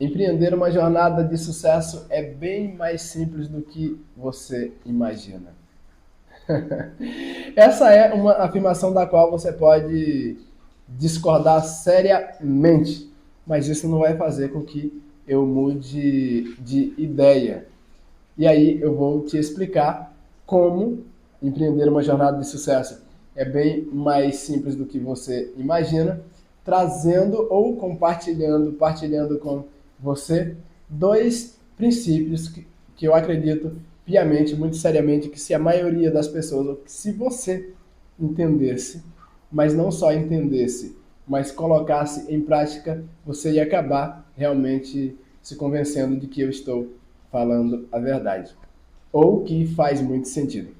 Empreender uma jornada de sucesso é bem mais simples do que você imagina. Essa é uma afirmação da qual você pode discordar seriamente, mas isso não vai fazer com que eu mude de ideia. E aí eu vou te explicar como empreender uma jornada de sucesso é bem mais simples do que você imagina, trazendo ou partilhando com você dois princípios que eu acredito piamente, muito seriamente, que se a maioria das pessoas, ou se você entendesse, mas não só entendesse, mas colocasse em prática, você ia acabar realmente se convencendo de que eu estou falando a verdade, ou que faz muito sentido.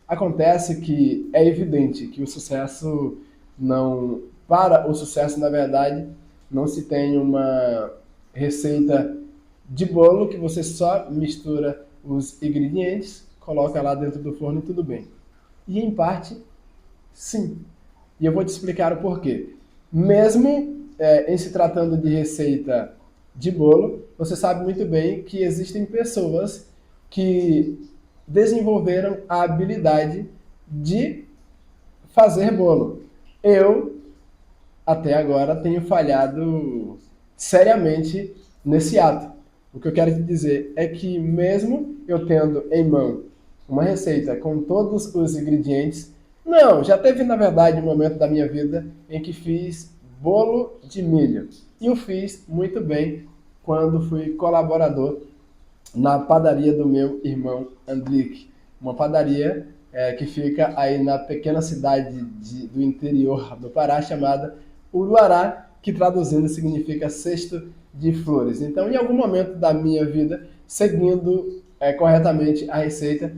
Acontece que é evidente que o sucesso não, para o sucesso, na verdade, não se tem uma receita de bolo que você só mistura os ingredientes, coloca lá dentro do forno e tudo bem. E em parte, sim. E eu vou te explicar o porquê. Mesmo em se tratando de receita de bolo, você sabe muito bem que existem pessoas que desenvolveram a habilidade de fazer bolo. Eu, até agora, tenho falhado seriamente nesse ato. O que eu quero te dizer é que, mesmo eu tendo em mão uma receita com todos os ingredientes, não, já teve, na verdade, um momento da minha vida em que fiz bolo de milho. E o fiz muito bem quando fui colaborador na padaria do meu irmão Andrique. Uma padaria que fica aí na pequena cidade do interior do Pará, chamada Uruará, que traduzindo significa cesto de flores. Então, em algum momento da minha vida, seguindo corretamente a receita,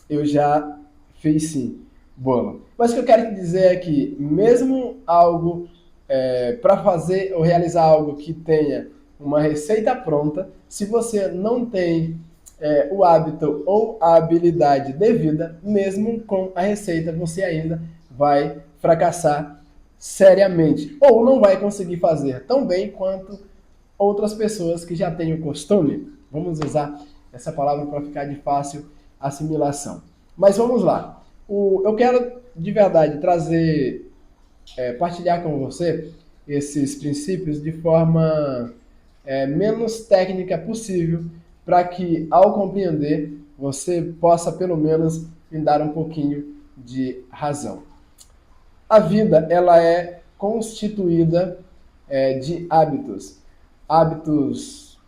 eu já fiz sim bolo. Mas o que eu quero te dizer é que, mesmo algo para fazer ou realizar algo que tenha uma receita pronta, se você não tem o hábito ou a habilidade devida, mesmo com a receita, você ainda vai fracassar seriamente. Ou não vai conseguir fazer tão bem quanto outras pessoas que já têm o costume. Vamos usar essa palavra para ficar de fácil assimilação. Mas vamos lá. Eu quero de verdade trazer, partilhar com você esses princípios de forma menos técnica possível, para que, ao compreender, você possa pelo menos me dar um pouquinho de razão. A vida, ela é constituída de hábitos. Hábitos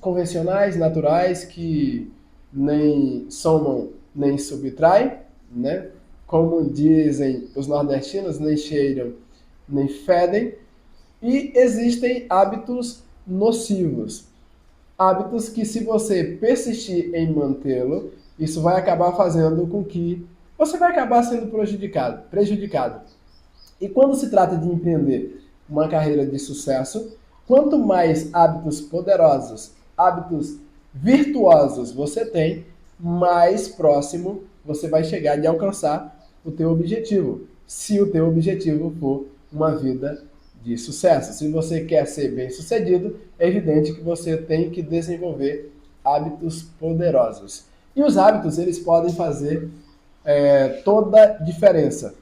convencionais, naturais, que nem somam nem subtraem, né? Como dizem os nordestinos, nem cheiram nem fedem. E existem hábitos nocivos. Hábitos que, se você persistir em mantê-lo, isso vai acabar fazendo com que você vai acabar sendo prejudicado. E quando se trata de empreender uma carreira de sucesso, quanto mais hábitos poderosos, hábitos virtuosos você tem, mais próximo você vai chegar de alcançar o teu objetivo. Se o teu objetivo for uma vida de sucesso. Se você quer ser bem-sucedido, é evidente que você tem que desenvolver hábitos poderosos. E os hábitos, eles podem fazer toda a diferença.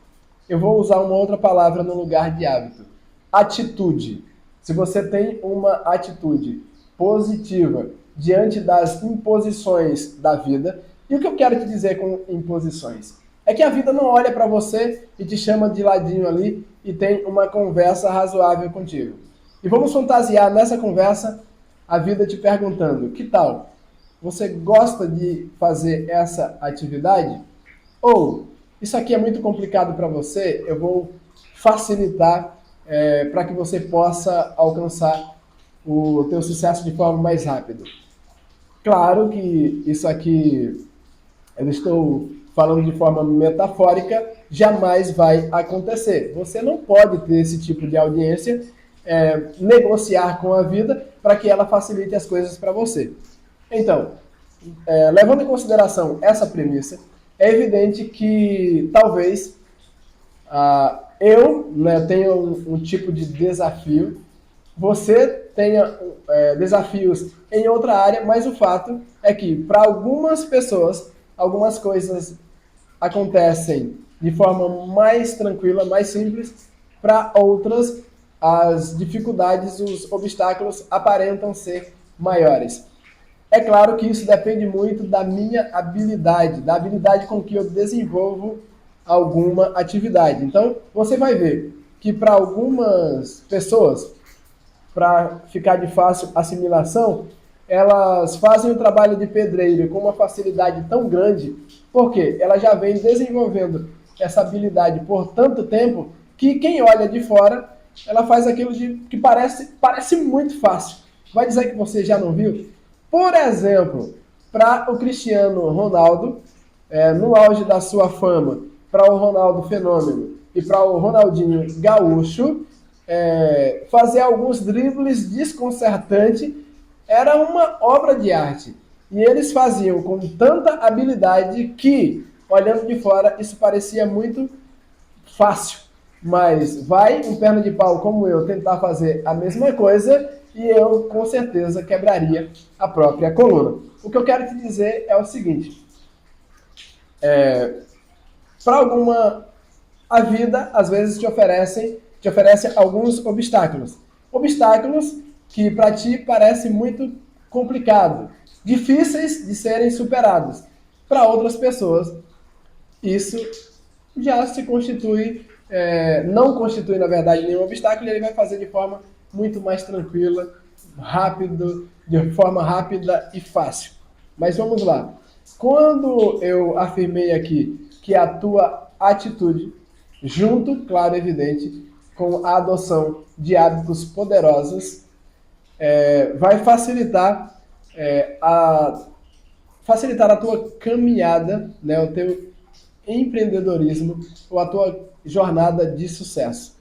Eu vou usar uma outra palavra no lugar de hábito. Atitude. Se você tem uma atitude positiva diante das imposições da vida, e o que eu quero te dizer com imposições? É que a vida não olha para você e te chama de ladinho ali e tem uma conversa razoável contigo. E vamos fantasiar nessa conversa a vida te perguntando: que tal? Você gosta de fazer essa atividade? Ou, isso aqui é muito complicado para você, eu vou facilitar para que você possa alcançar o teu sucesso de forma mais rápida. Claro que isso aqui eu estou falando de forma metafórica, jamais vai acontecer. Você não pode ter esse tipo de audiência, negociar com a vida para que ela facilite as coisas para você. Então, levando em consideração essa premissa, é evidente que talvez eu tenha um tipo de desafio, você tenha desafios em outra área, mas o fato é que para algumas pessoas, algumas coisas acontecem de forma mais tranquila, mais simples, para outras as dificuldades, os obstáculos aparentam ser maiores. É claro que isso depende muito da minha habilidade, da habilidade com que eu desenvolvo alguma atividade. Então, você vai ver que para algumas pessoas, para ficar de fácil assimilação, elas fazem o trabalho de pedreiro com uma facilidade tão grande, porque ela já vem desenvolvendo essa habilidade por tanto tempo, que quem olha de fora, ela faz aquilo que parece muito fácil. Vai dizer que você já não viu? Por exemplo, para o Cristiano Ronaldo, no auge da sua fama, para o Ronaldo Fenômeno e para o Ronaldinho Gaúcho, fazer alguns dribles desconcertantes era uma obra de arte. E eles faziam com tanta habilidade que, olhando de fora, isso parecia muito fácil. Mas vai um perna de pau como eu tentar fazer a mesma coisa e eu, com certeza, quebraria a própria coluna. O que eu quero te dizer é o seguinte. Para alguma... A vida, às vezes, te oferece alguns obstáculos. Obstáculos que para ti parecem muito complicados, difíceis de serem superados. Para outras pessoas, isso já se constitui, não constitui, na verdade, nenhum obstáculo, e ele vai fazer de forma muito mais tranquila, de forma rápida e fácil. Mas vamos lá. Quando eu afirmei aqui que a tua atitude, junto, claro, evidente, com a adoção de hábitos poderosos, vai facilitar a tua caminhada, né, o teu empreendedorismo ou a tua jornada de sucesso.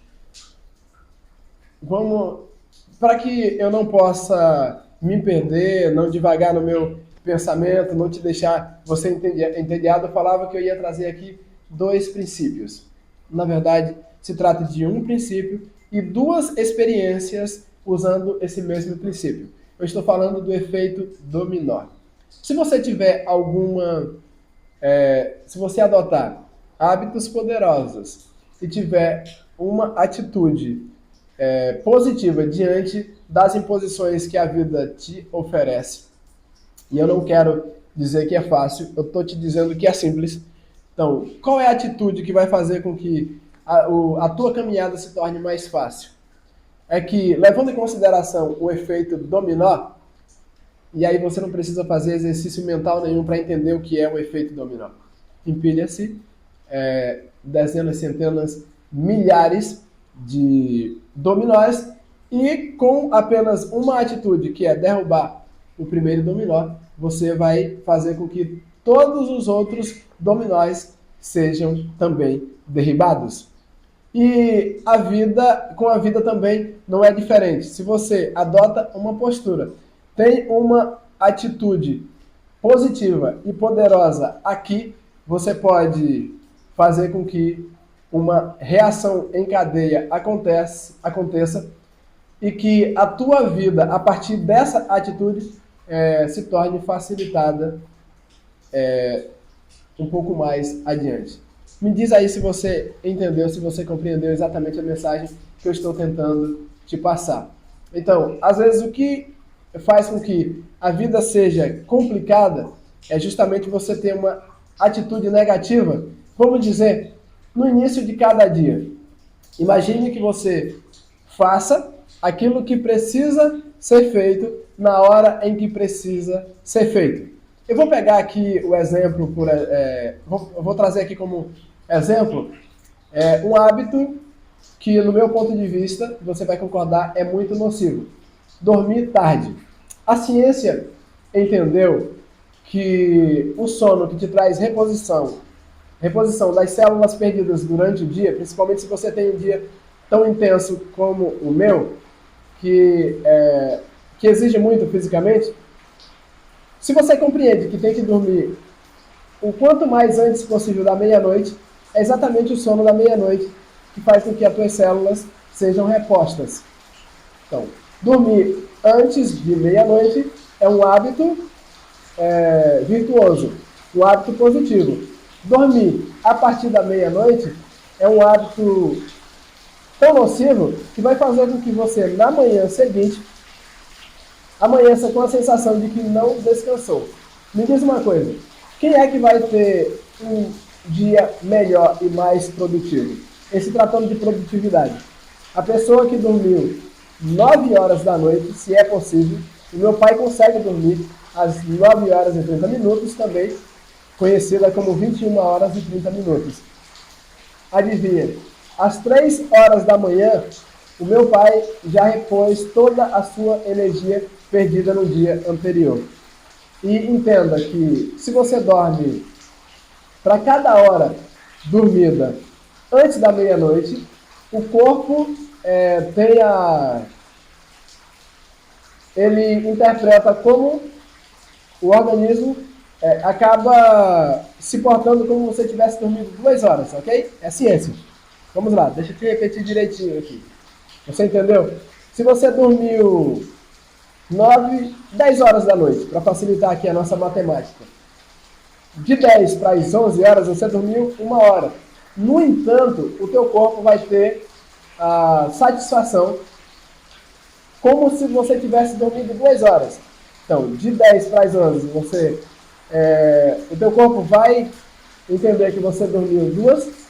Para que eu não possa me perder, não divagar no meu pensamento, não te deixar você entediado, eu falava que eu ia trazer aqui 2 princípios. Na verdade, se trata de um princípio e 2 experiências usando esse mesmo princípio. Eu estou falando do efeito dominó. Se você tiver se você adotar hábitos poderosos e tiver uma atitude positiva diante das imposições que a vida te oferece, e eu não quero dizer que é fácil, eu estou te dizendo que é simples. Então, qual é a atitude que vai fazer com que a tua caminhada se torne mais fácil? É que, levando em consideração o efeito dominó, e aí você não precisa fazer exercício mental nenhum para entender o que é o efeito dominó. Empilha-se dezenas, centenas, milhares de dominós e com apenas uma atitude, que é derrubar o primeiro dominó, você vai fazer com que todos os outros dominós sejam também derribados. E com a vida também não é diferente. Se você adota uma postura, tem uma atitude positiva e poderosa aqui, você pode fazer com que uma reação em cadeia aconteça e que a tua vida, a partir dessa atitude, se torne facilitada um pouco mais adiante. Me diz aí se você entendeu, se você compreendeu exatamente a mensagem que eu estou tentando te passar. Então, às vezes o que faz com que a vida seja complicada é justamente você ter uma atitude negativa, vamos dizer, no início de cada dia. Imagine que você faça aquilo que precisa ser feito na hora em que precisa ser feito. Eu vou pegar aqui o exemplo, vou trazer aqui como exemplo um hábito que, no meu ponto de vista, você vai concordar, é muito nocivo. Dormir tarde. A ciência entendeu que o sono que te traz reposição das células perdidas durante o dia, principalmente se você tem um dia tão intenso como o meu, que exige muito fisicamente, se você compreende que tem que dormir o quanto mais antes possível da meia-noite, é exatamente o sono da meia-noite que faz com que as tuas células sejam repostas. Então, Dormir antes de meia-noite é um hábito virtuoso, um hábito positivo. Dormir a partir da meia-noite é um hábito tão nocivo que vai fazer com que você, na manhã seguinte, amanheça com a sensação de que não descansou. Me diz uma coisa, quem é que vai ter um dia melhor e mais produtivo? Em se tratando de produtividade. A pessoa que dormiu 9 horas da noite, se é possível, o meu pai consegue dormir às 9 horas e 30 minutos, também conhecida como 21 horas e 30 minutos. Adivinha, às 3 horas da manhã, o meu pai já repôs toda a sua energia perdida no dia anterior. E entenda que se você dorme para cada hora dormida antes da meia-noite, o corpo ele interpreta como o organismo acaba se portando como se você tivesse dormido 2 horas, ok? É ciência. Vamos lá, deixa eu te repetir direitinho aqui. Você entendeu? Se você dormiu 10 horas da noite, para facilitar aqui a nossa matemática, de 10 para as 11 horas você dormiu 1 hora. No entanto, o teu corpo vai ter a satisfação como se você tivesse dormido 2 horas. Então, de 10 para as 11, o teu corpo vai entender que você dormiu 2.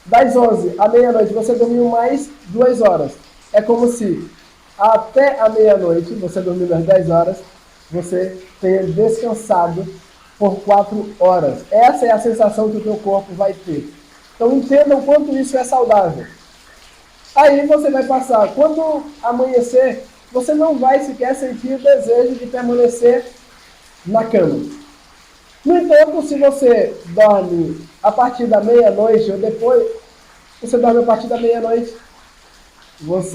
Das 11 à meia-noite, você dormiu mais 2 horas. É como se até a meia-noite, você dormiu às 10 horas, você tenha descansado por 4 horas. Essa é a sensação que o teu corpo vai ter. Então, entenda o quanto isso é saudável. Aí você vai passar, quando amanhecer, você não vai sequer sentir o desejo de permanecer na cama. No entanto, se você dorme a partir da meia-noite ou depois, você dorme a partir da meia-noite,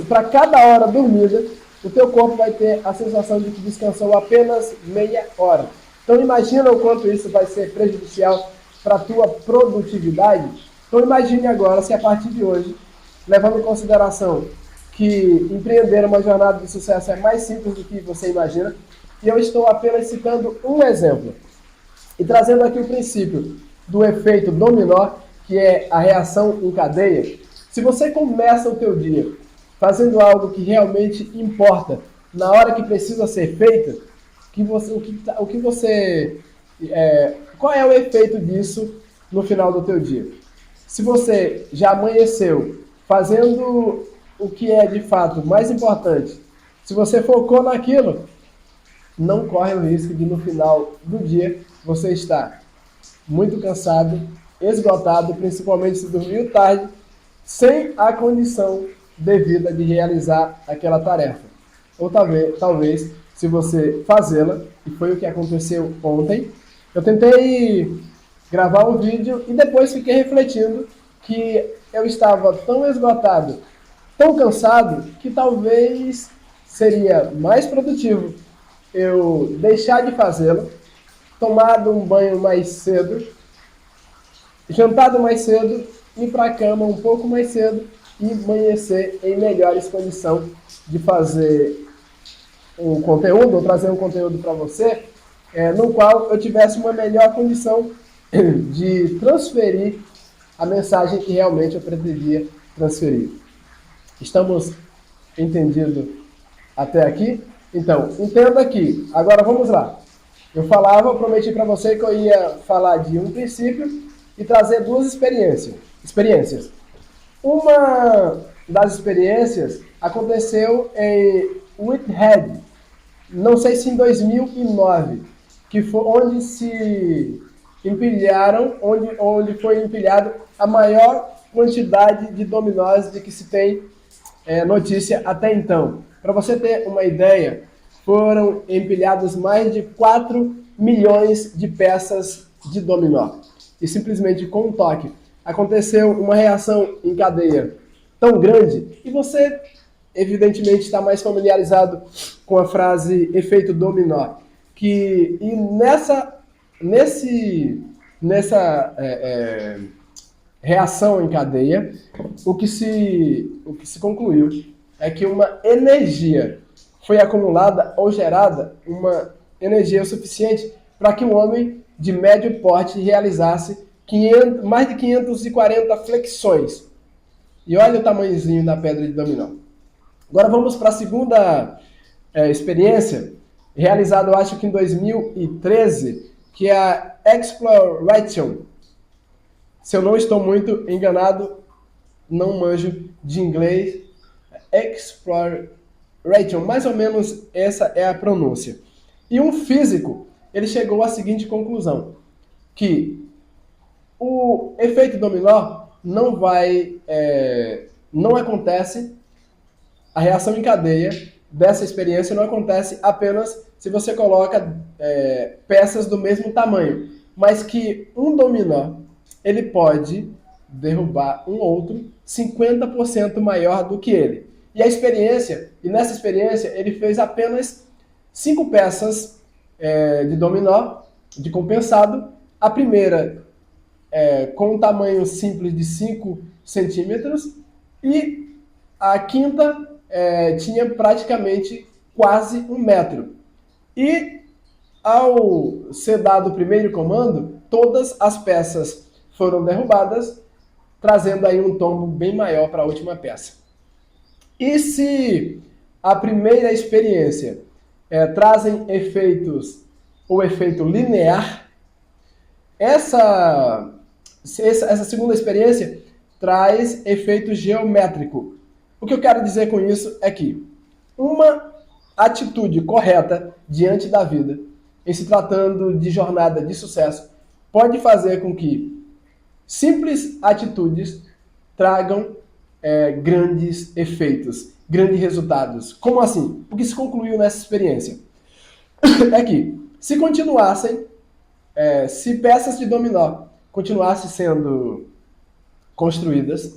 para cada hora dormida, o teu corpo vai ter a sensação de que descansou apenas meia hora. Então imagina o quanto isso vai ser prejudicial para a tua produtividade. Então imagine agora se a partir de hoje, levando em consideração que empreender uma jornada de sucesso é mais simples do que você imagina, e eu estou apenas citando um exemplo. E trazendo aqui o princípio do efeito dominó, que é a reação em cadeia. Se você começa o teu dia fazendo algo que realmente importa, na hora que precisa ser feito, qual é o efeito disso no final do teu dia? Se você já amanheceu fazendo o que é de fato mais importante, se você focou naquilo, não corre o risco de no final do dia você estar muito cansado, esgotado, principalmente se dormiu tarde, sem a condição devida de realizar aquela tarefa. Ou talvez se você fazê-la, e foi o que aconteceu ontem, eu tentei gravar um vídeo e depois fiquei refletindo que eu estava tão esgotado, tão cansado, que talvez seria mais produtivo eu deixar de fazê-lo, tomado um banho mais cedo, jantado mais cedo, ir para a cama um pouco mais cedo e amanhecer em melhores condições de fazer um conteúdo, ou trazer um conteúdo para você, no qual eu tivesse uma melhor condição de transferir a mensagem que realmente eu pretendia transferir. Estamos entendidos até aqui? Então, entenda aqui. Agora vamos lá. Eu prometi para você que eu ia falar de um princípio e trazer 2 experiências. Uma das experiências aconteceu em Whitehead, não sei se em 2009, que foi onde foi empilhado a maior quantidade de dominós de que se tem notícia até então. Para você ter uma ideia, foram empilhados mais de 4 milhões de peças de dominó. E simplesmente com um toque aconteceu uma reação em cadeia tão grande, e você evidentemente está mais familiarizado com a frase efeito dominó, nessa reação em cadeia, o que se concluiu é que uma energia foi acumulada ou gerada uma energia suficiente para que um homem de médio porte realizasse mais de 540 flexões. E olha o tamanhozinho da pedra de dominó. Agora vamos para a segunda experiência, realizada eu acho que em 2013, que é a Exploration. Se eu não estou muito enganado, não manjo de inglês, Exploration, mais ou menos essa é a pronúncia. E um físico, ele chegou à seguinte conclusão, que o efeito dominó não acontece, a reação em cadeia dessa experiência não acontece apenas se você coloca peças do mesmo tamanho, mas que um dominó, ele pode derrubar um outro 50% maior do que ele. E nessa experiência, ele fez apenas 5 peças de dominó, de compensado. A primeira com um tamanho simples de 5 centímetros e a quinta tinha praticamente quase 1 metro. E ao ser dado o primeiro comando, todas as peças foram derrubadas, trazendo aí um tombo bem maior para a última peça. E se a primeira experiência trazem o efeito linear, essa segunda experiência traz efeito geométrico. O que eu quero dizer com isso é que uma atitude correta diante da vida, em se tratando de jornada de sucesso, pode fazer com que simples atitudes tragam grandes efeitos, grandes resultados. Como assim? O que se concluiu nessa experiência é que se peças de dominó continuassem sendo construídas,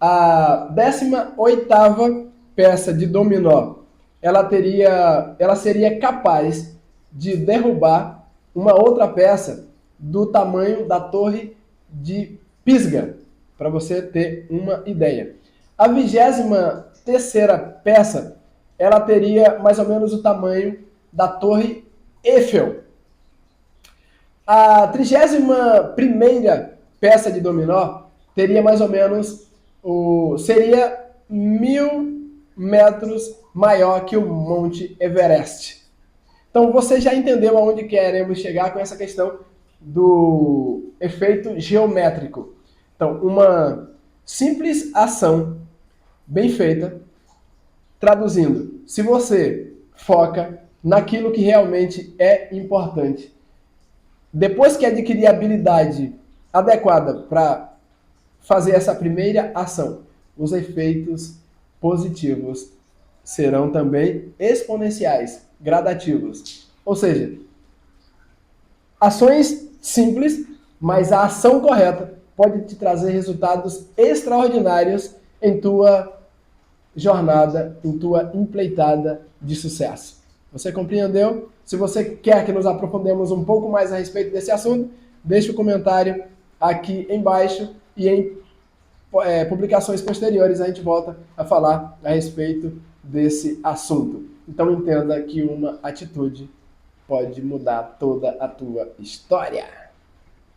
a 18ª peça de dominó ela seria capaz de derrubar uma outra peça do tamanho da Torre de Pisgah, para você ter uma ideia. A 23ª peça ela teria mais ou menos o tamanho da Torre Eiffel. A 31ª peça de dominó teria mais ou menos seria 1000 metros maior que o Monte Everest. Então você já entendeu aonde queremos chegar com essa questão do efeito geométrico. Então, uma simples ação bem feita, traduzindo, se você foca naquilo que realmente é importante, depois que adquirir a habilidade adequada para fazer essa primeira ação, os efeitos positivos serão também exponenciais, gradativos. Ou seja, ações simples, mas a ação correta pode te trazer resultados extraordinários em tua jornada, em tua empreitada de sucesso. Você compreendeu? Se você quer que nos aprofundemos um pouco mais a respeito desse assunto, deixe o comentário aqui embaixo e em publicações posteriores a gente volta a falar a respeito desse assunto. Então entenda que uma atitude pode mudar toda a tua história.